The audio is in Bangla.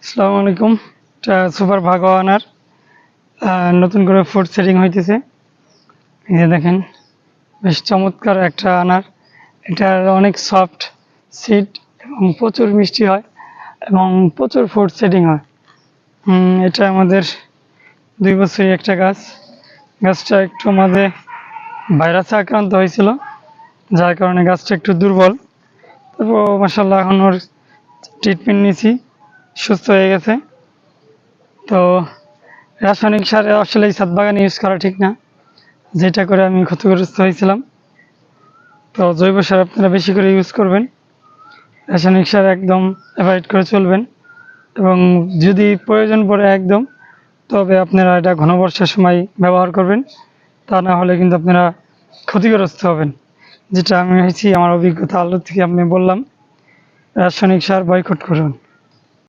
আসসালামু আলাইকুম। এটা সুপার ভাগওয়ানার নতুন করে ফুড সেটিং হইতেছে। এই যে দেখেন, বেশ চমৎকার একটা আনার। এটার অনেক সফট সিড এবং প্রচুর মিষ্টি হয় এবং প্রচুর ফুড সেটিং হয়। এটা আমাদের 2 বছরই একটা গাছ। গাছটা একটু মাঝে ভাইরাসে আক্রান্ত হয়েছিল, যার কারণে গাছটা একটু দুর্বল। তারপর মাসাল্লাহ এখন ওর ট্রিটমেন্ট নিয়েছি, সুস্থ হয়ে গেছে। তো রাসায়নিক সার আসলে এই ছাদ বাগানে ইউজ করা ঠিক না, যেটা করে আমি ক্ষতিগ্রস্ত হয়েছিলাম। তো জৈব সার আপনারা বেশি করে ইউজ করবেন, রাসায়নিক সার একদম অ্যাভয়েড করে চলবেন। এবং যদি প্রয়োজন পড়ে একদম, তবে আপনারা এটা ঘন বর্ষার সময় ব্যবহার করবেন। তা না হলে কিন্তু আপনারা ক্ষতিগ্রস্ত হবেন, যেটা আমি হয়েছি। আমার অভিজ্ঞতা আলো থেকে আমি বললাম, রাসায়নিক সার বয়কট করুন।